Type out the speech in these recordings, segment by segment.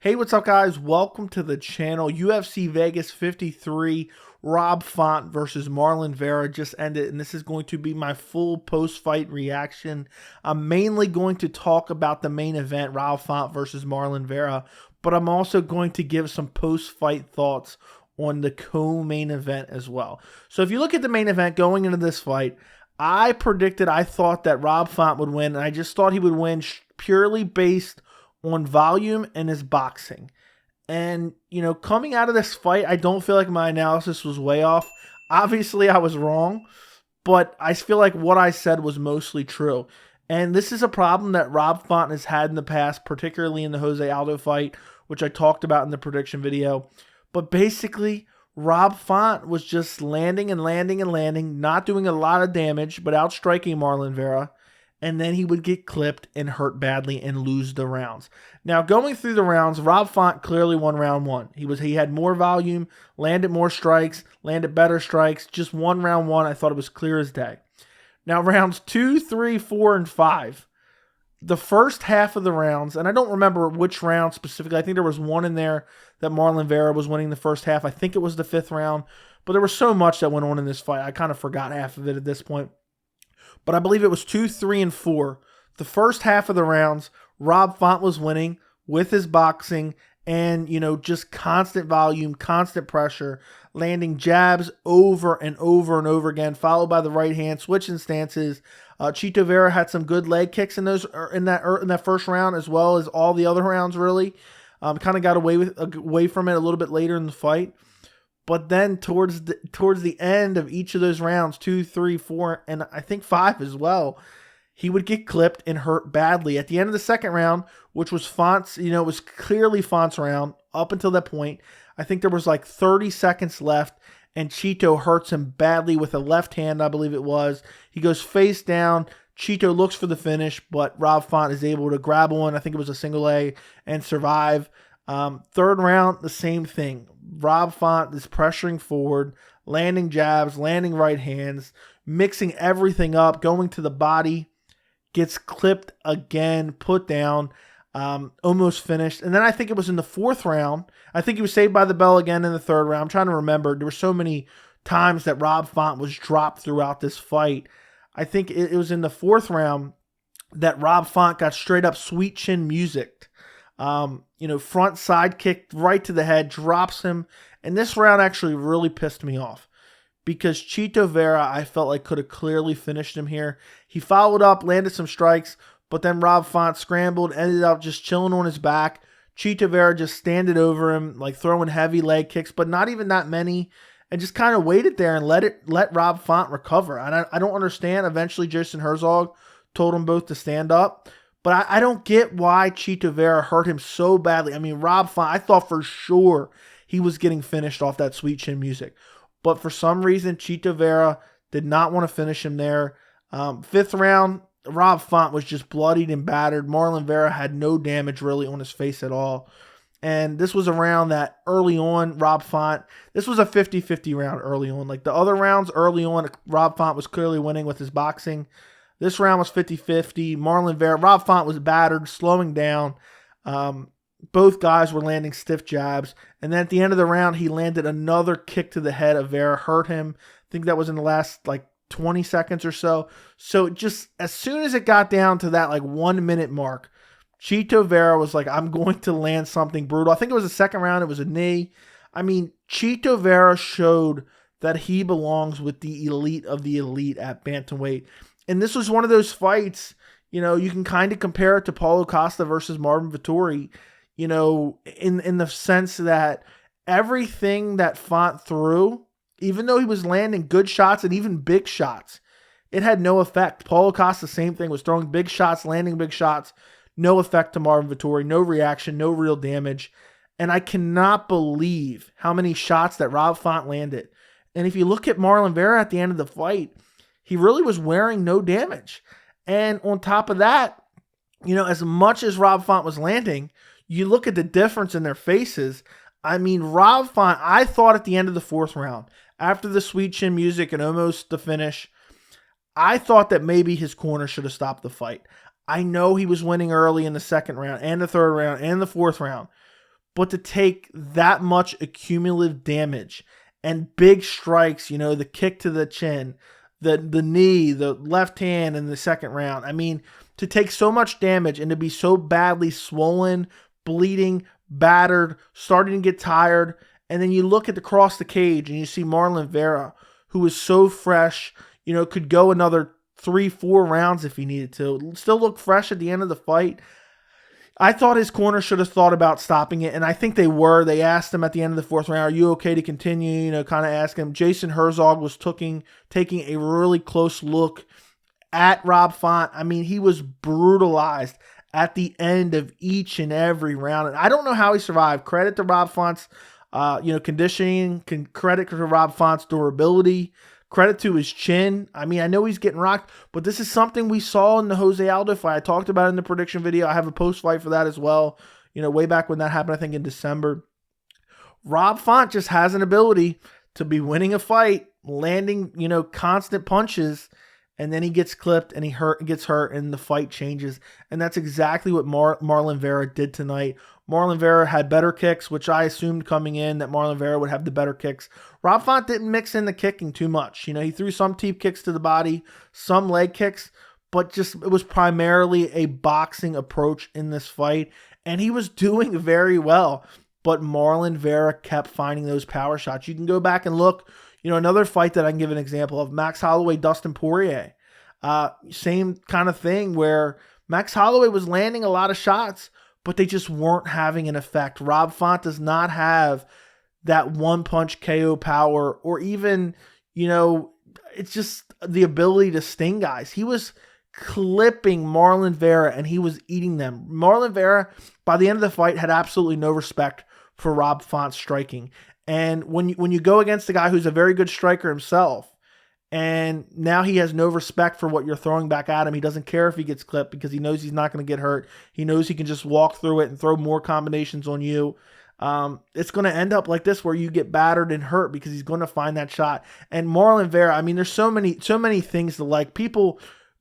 Hey, what's up, guys? Welcome to the channel. UFC Vegas 53, Rob Font versus Marlon Vera just ended, and this is going to be my full post-fight reaction. I'm mainly going to talk about the main event, Rob Font versus Marlon Vera, but I'm also going to give some post-fight thoughts on the co-main event as well. So if you look at the main event going into this fight, I thought that Rob Font would win, and I just thought he would win purely based on volume and his boxing. And, coming out of this fight, I don't feel like my analysis was way off. Obviously, I was wrong, but I feel like what I said was mostly true. And this is a problem that Rob Font has had in the past, particularly in the Jose Aldo fight, which I talked about in the prediction video. But basically, Rob Font was just landing and landing and landing, not doing a lot of damage, but outstriking Marlon Vera. And then he would get clipped and hurt badly and lose the rounds. Now, going through the rounds, Rob Font clearly won round one. He had more volume, landed more strikes, landed better strikes. Just won round one. I thought it was clear as day. Now, rounds 2, 3, 4, and 5. The first half of the rounds, and I don't remember which round specifically. I think there was one in there that Marlon Vera was winning the first half. I think it was the 5th round. But there was so much that went on in this fight. I kind of forgot half of it at this point. But I believe it was 2, 3, and 4. The first half of the rounds, Rob Font was winning with his boxing and, just constant volume, constant pressure, landing jabs over and over and over again, followed by the right hand, switching stances. Chito Vera had some good leg kicks in that first round, as well as all the other rounds, really. Kind of got away from it a little bit later in the fight. But then towards the end of each of those rounds, 2, 3, 4, and I think 5 as well, he would get clipped and hurt badly. At the end of the second round, which was Font's, it was clearly Font's round up until that point. I think there was like 30 seconds left, and Chito hurts him badly with a left hand, I believe it was. He goes face down. Chito looks for the finish, but Rob Font is able to grab one. I think it was a single leg and survive. Third round, the same thing. Rob Font is pressuring forward, landing jabs, landing right hands, mixing everything up, going to the body, gets clipped again, put down, almost finished. And then I think it was in the 4th round. I think he was saved by the bell again in the 3rd round. I'm trying to remember. There were so many times that Rob Font was dropped throughout this fight. I think it was in the 4th round that Rob Font got straight up sweet chin musicked. Front side kick right to the head, drops him. And this round actually really pissed me off because Chito Vera, I felt like could have clearly finished him here. He followed up, landed some strikes, but then Rob Font scrambled, ended up just chilling on his back. Chito Vera just standed over him, like throwing heavy leg kicks, but not even that many, and just kind of waited there and let Rob Font recover. And I don't understand. Eventually, Jason Herzog told them both to stand up. But I don't get why Chito Vera hurt him so badly. I mean, Rob Font, I thought for sure he was getting finished off that sweet chin music. But for some reason, Chito Vera did not want to finish him there. 5th round, Rob Font was just bloodied and battered. Marlon Vera had no damage really on his face at all. And this was a round that early on, Rob Font, this was a 50-50 round early on. Like the other rounds early on, Rob Font was clearly winning with his boxing. This round was 50-50. Marlon Vera, Rob Font was battered, slowing down. Both guys were landing stiff jabs. And then at the end of the round, he landed another kick to the head of Vera, hurt him. I think that was in the last 20 seconds or so. So just as soon as it got down to that 1 minute mark, Chito Vera was like, I'm going to land something brutal. I think it was the second round. It was a knee. I mean, Chito Vera showed that he belongs with the elite of the elite at bantamweight. And this was one of those fights, you can kind of compare it to Paulo Costa versus Marvin Vettori, in the sense that everything that Font threw, even though he was landing good shots and even big shots, it had no effect. Paulo Costa, same thing, was throwing big shots, landing big shots, no effect to Marvin Vettori, no reaction, no real damage. And I cannot believe how many shots that Rob Font landed. And if you look at Marlon Vera at the end of the fight, he really was wearing no damage. And on top of that, as much as Rob Font was landing, you look at the difference in their faces. I mean, Rob Font, I thought at the end of the 4th round, after the sweet chin music and almost the finish, I thought that maybe his corner should have stopped the fight. I know he was winning early in the 2nd round and the 3rd round and the 4th round, but to take that much accumulative damage and big strikes, the kick to the chin, the knee, the left hand in the second round. I mean, to take so much damage and to be so badly swollen, bleeding, battered, starting to get tired, and then you look at across the cage and you see Marlon Vera, who is so fresh, could go another 3-4 rounds if he needed to, still look fresh at the end of the fight. I thought his corner should have thought about stopping it, and I think they were. They asked him at the end of the fourth round, are you okay to continue? Kind of asking him. Jason Herzog was taking a really close look at Rob Font. I mean, he was brutalized at the end of each and every round, and I don't know how he survived. Credit to Rob Font's conditioning, credit to Rob Font's durability, credit to his chin. I mean, I know he's getting rocked, but this is something we saw in the Jose Aldo fight. I talked about it in the prediction video. I have a post-fight for that as well, way back when that happened, I think in December. Rob Font just has an ability to be winning a fight, landing, constant punches, and then he gets clipped and he gets hurt and the fight changes. And that's exactly what Marlon Vera did tonight. Marlon Vera had better kicks, which I assumed coming in that Marlon Vera would have the better kicks. Rob Font didn't mix in the kicking too much. He threw some teep kicks to the body, some leg kicks, but it was primarily a boxing approach in this fight. And he was doing very well. But Marlon Vera kept finding those power shots. You can go back and look. Another fight that I can give an example of, Max Holloway, Dustin Poirier. Same kind of thing where Max Holloway was landing a lot of shots, but they just weren't having an effect. Rob Font does not have that one-punch KO power or even, it's just the ability to sting guys. He was clipping Marlon Vera and he was eating them. Marlon Vera, by the end of the fight, had absolutely no respect for Rob Font's striking. And when you go against a guy who's a very good striker himself, and now he has no respect for what you're throwing back at him. He doesn't care if he gets clipped because he knows he's not going to get hurt. He knows he can just walk through it and throw more combinations on you. It's going to end up like this where you get battered and hurt because he's going to find that shot. And Marlon Vera, I mean, there's so many things to like. People,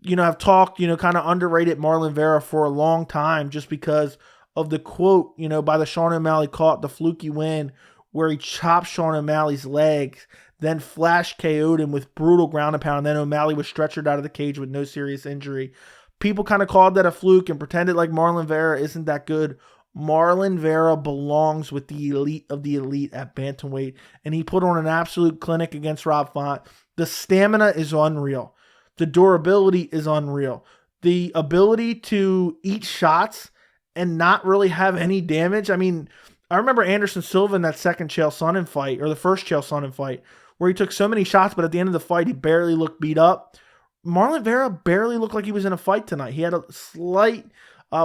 have talked, kind of underrated Marlon Vera for a long time just because of the quote, by the Sean O'Malley caught the fluky win where he chopped Sean O'Malley's legs, then flash KO'd him with brutal ground and pound, and then O'Malley was stretchered out of the cage with no serious injury. People kind of called that a fluke and pretended like Marlon Vera isn't that good. Marlon Vera belongs with the elite of the elite at bantamweight, and he put on an absolute clinic against Rob Font. The stamina is unreal. The durability is unreal. The ability to eat shots and not really have any damage. I mean, I remember Anderson Silva in that second Chael Sonnen fight, or the first Chael Sonnen fight, where he took so many shots, but at the end of the fight, he barely looked beat up. Marlon Vera barely looked like he was in a fight tonight. He had a slight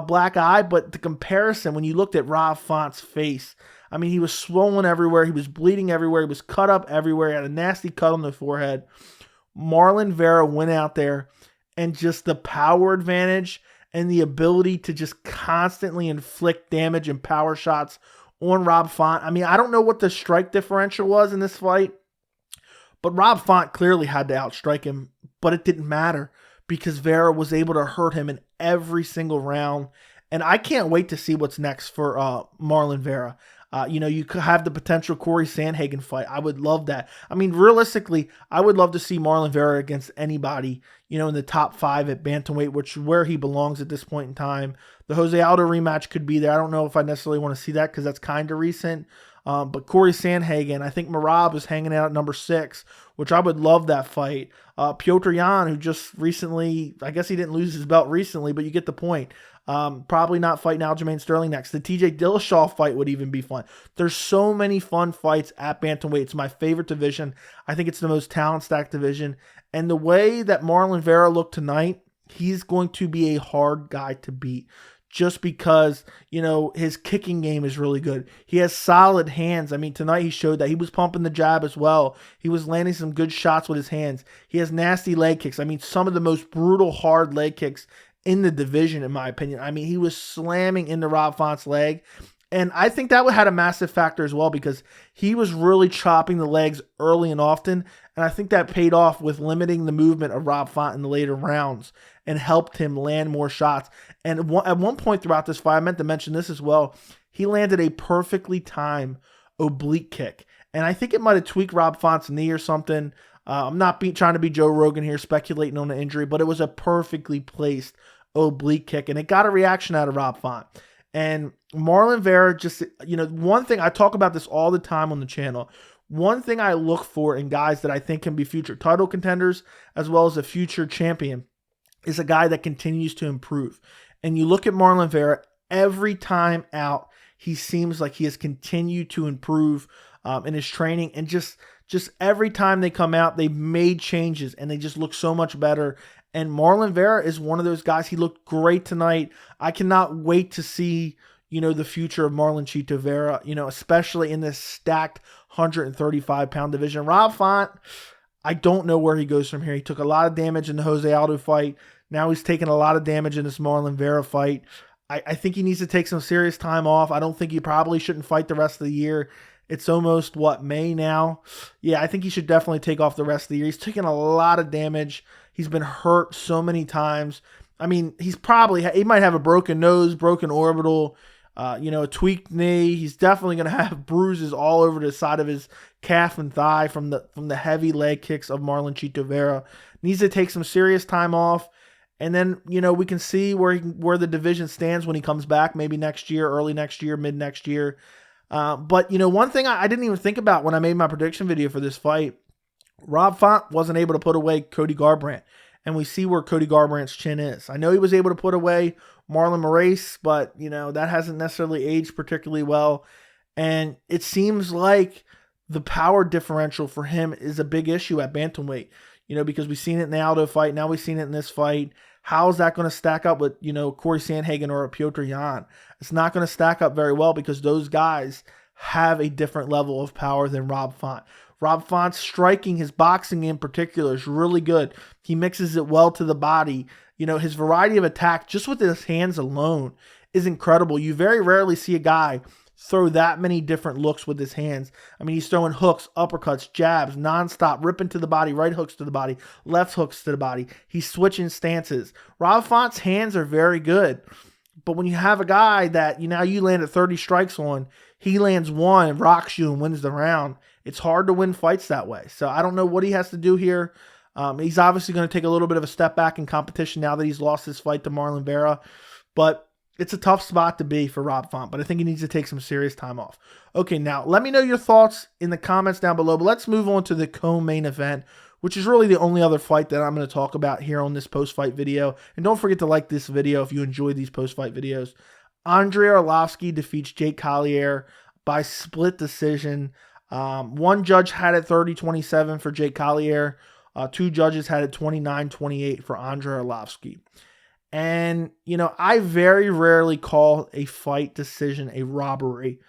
black eye, but the comparison, when you looked at Rob Font's face, I mean, he was swollen everywhere. He was bleeding everywhere. He was cut up everywhere. He had a nasty cut on the forehead. Marlon Vera went out there and just the power advantage and the ability to just constantly inflict damage and power shots on Rob Font. I mean, I don't know what the strike differential was in this fight, but Rob Font clearly had to outstrike him, but it didn't matter because Vera was able to hurt him in every single round. And I can't wait to see what's next for Marlon Vera. You could have the potential Corey Sandhagen fight. I would love that. I mean, realistically, I would love to see Marlon Vera against anybody, in the top 5 at bantamweight, which is where he belongs at this point in time. The Jose Aldo rematch could be there. I don't know if I necessarily want to see that because that's kind of recent. But Corey Sandhagen, I think Merab is hanging out at number 6, which I would love that fight. Piotr Jan, who just recently, I guess he didn't lose his belt recently, but you get the point. Probably not fighting Aljamain Sterling next. The TJ Dillashaw fight would even be fun. There's so many fun fights at bantamweight. It's my favorite division. I think it's the most talent-stacked division. And the way that Marlon Vera looked tonight, he's going to be a hard guy to beat. Just because, his kicking game is really good. He has solid hands. I mean, tonight he showed that. He was pumping the jab as well. He was landing some good shots with his hands. He has nasty leg kicks. I mean, some of the most brutal, hard leg kicks in the division, in my opinion. I mean, he was slamming into Rob Font's leg. And I think that had a massive factor as well because he was really chopping the legs early and often. And I think that paid off with limiting the movement of Rob Font in the later rounds and helped him land more shots. And at one point throughout this fight, I meant to mention this as well, he landed a perfectly timed oblique kick. And I think it might have tweaked Rob Font's knee or something. I'm not trying to be Joe Rogan here speculating on the injury, but it was a perfectly placed oblique kick, and it got a reaction out of Rob Font. And Marlon Vera just, one thing, I talk about this all the time on the channel. One thing I look for in guys that I think can be future title contenders as well as a future champion is a guy that continues to improve. And you look at Marlon Vera, every time out, he seems like he has continued to improve in his training, and just every time they come out, they've made changes and they just look so much better. And Marlon Vera is one of those guys. He looked great tonight. I cannot wait to see, the future of Marlon Chito Vera, especially in this stacked 135-pound division. Rob Font, I don't know where he goes from here. He took a lot of damage in the Jose Aldo fight. Now he's taking a lot of damage in this Marlon Vera fight. I think he needs to take some serious time off. I don't think he probably shouldn't fight the rest of the year. It's almost, May now? Yeah, I think he should definitely take off the rest of the year. He's taken a lot of damage. He's been hurt so many times. I mean, he might have a broken nose, broken orbital, a tweaked knee. He's definitely going to have bruises all over the side of his calf and thigh from the heavy leg kicks of Marlon Chito Vera. Needs to take some serious time off. And then, we can see where the division stands when he comes back, maybe next year, early next year, mid next year. But, one thing I didn't even think about when I made my prediction video for this fight, Rob Font wasn't able to put away Cody Garbrandt. And we see where Cody Garbrandt's chin is. I know he was able to put away Marlon Moraes, but, that hasn't necessarily aged particularly well. And it seems like the power differential for him is a big issue at bantamweight, because we've seen it in the Aldo fight. Now we've seen it in this fight. How is that going to stack up with, Corey Sandhagen or a Petr Yan? It's not going to stack up very well because those guys have a different level of power than Rob Font. Rob Font's striking, his boxing in particular, is really good. He mixes it well to the body. His variety of attack, just with his hands alone, is incredible. You very rarely see a guy throw that many different looks with his hands. I mean, he's throwing hooks, uppercuts, jabs, nonstop, ripping to the body, right hooks to the body, left hooks to the body. He's switching stances. Rob Font's hands are very good. But when you have a guy that, you landed 30 strikes on, he lands one, rocks you, and wins the round, it's hard to win fights that way. So I don't know what he has to do here. He's obviously going to take a little bit of a step back in competition now that he's lost his fight to Marlon Vera. But it's a tough spot to be for Rob Font, but I think he needs to take some serious time off. Okay, now let me know your thoughts in the comments down below, but let's move on to the co-main event, which is really the only other fight that I'm going to talk about here on this post-fight video. And don't forget to like this video if you enjoy these post-fight videos. Andrei Arlovski defeats Jake Collier by split decision. One judge had it 30-27 for Jake Collier. Two judges had it 29-28 for Andrei Arlovski. And, I very rarely call a fight decision a robbery,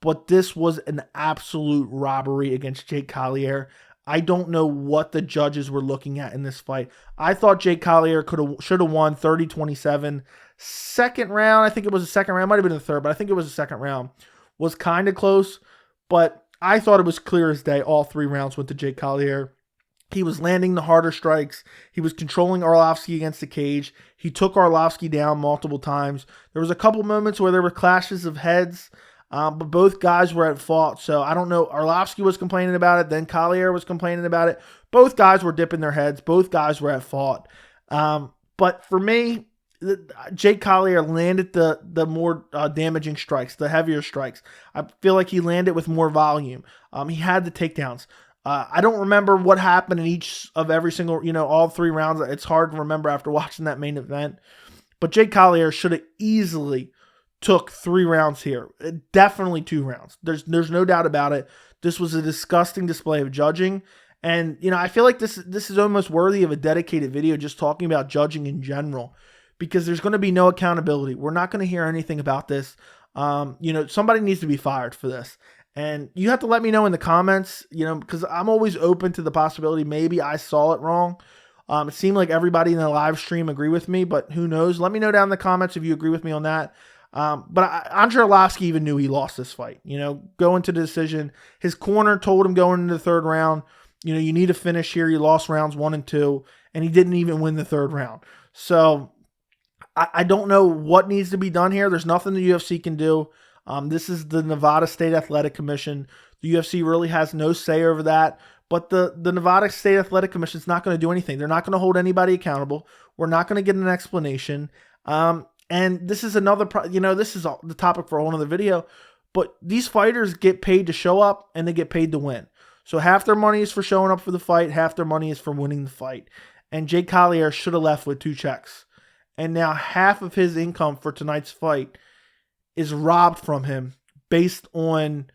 but this was an absolute robbery against Jake Collier. I don't know what the judges were looking at in this fight. I thought Jake Collier should have won 30-27. Second round, I think it was the second round. It might have been the third, but I think it was the second round. Was kind of close, but I thought it was clear as day. All three rounds went to Jake Collier. He was landing the harder strikes. He was controlling Arlovski against the cage. He took Arlovski down multiple times. There was a couple moments where there were clashes of heads, but both guys were at fault. So I don't know. Arlovski was complaining about it. Then Collier was complaining about it. Both guys were dipping their heads. Both guys were at fault. But for me, Jake Collier landed the more damaging strikes, the heavier strikes. I feel like he landed with more volume. He had the takedowns. I don't remember what happened in each of every single, all three rounds. It's hard to remember after watching that main event. But Jake Collier should have easily took 3 rounds here. Definitely 2 rounds. There's no doubt about it. This was a disgusting display of judging. And, I feel like this is almost worthy of a dedicated video just talking about judging in general. Because there's going to be no accountability. We're not going to hear anything about this. Somebody needs to be fired for this. And you have to let me know in the comments, because I'm always open to the possibility maybe I saw it wrong. It seemed like everybody in the live stream agree with me, but who knows? Let me know down in the comments if you agree with me on that. But Andrei Arlovski even knew he lost this fight. Going to the decision. His corner told him going into the third round, you need to finish here. You lost rounds 1 and 2, and he didn't even win the third round. So I don't know what needs to be done here. There's nothing the UFC can do. This is the Nevada State Athletic Commission. The UFC really has no say over that. But the Nevada State Athletic Commission is not going to do anything. They're not going to hold anybody accountable. We're not going to get an explanation. And this is another, this is the topic for a whole other video. But these fighters get paid to show up and they get paid to win. So half their money is for showing up for the fight. Half their money is for winning the fight. And Jake Collier should have left with 2 checks. And now half of his income for tonight's fight is robbed from him based on,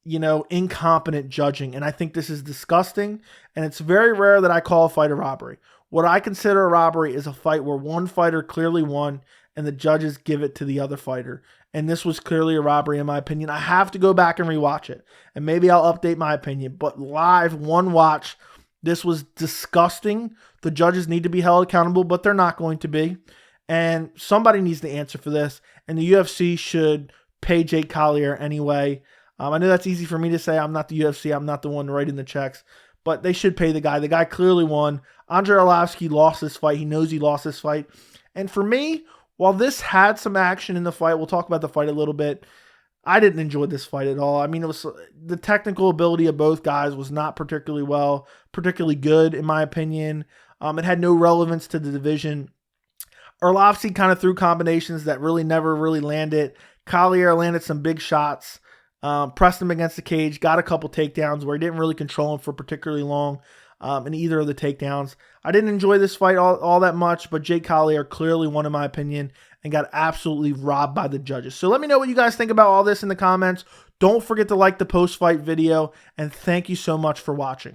incompetent judging. And I think this is disgusting. And it's very rare that I call a fight a robbery. What I consider a robbery is a fight where one fighter clearly won and the judges give it to the other fighter. And this was clearly a robbery in my opinion. I have to go back and rewatch it. And maybe I'll update my opinion. But live, one watch, this was disgusting. The judges need to be held accountable, but they're not going to be. And somebody needs to answer for this. And the UFC should pay Jake Collier anyway. I know that's easy for me to say. I'm not the UFC. I'm not the one writing the checks. But they should pay the guy. The guy clearly won. Andrei Arlovski lost this fight. He knows he lost this fight. And for me, while this had some action in the fight, we'll talk about the fight a little bit, I didn't enjoy this fight at all. I mean, it was the technical ability of both guys was not particularly good, in my opinion. It had no relevance to the division. Arlovski kind of threw combinations that never landed. Collier landed some big shots, pressed him against the cage, got a couple takedowns where he didn't really control him for particularly long in either of the takedowns. I didn't enjoy this fight all that much, but Jake Collier clearly won, in my opinion, and got absolutely robbed by the judges. So let me know what you guys think about all this in the comments. Don't forget to like the post-fight video, and thank you so much for watching.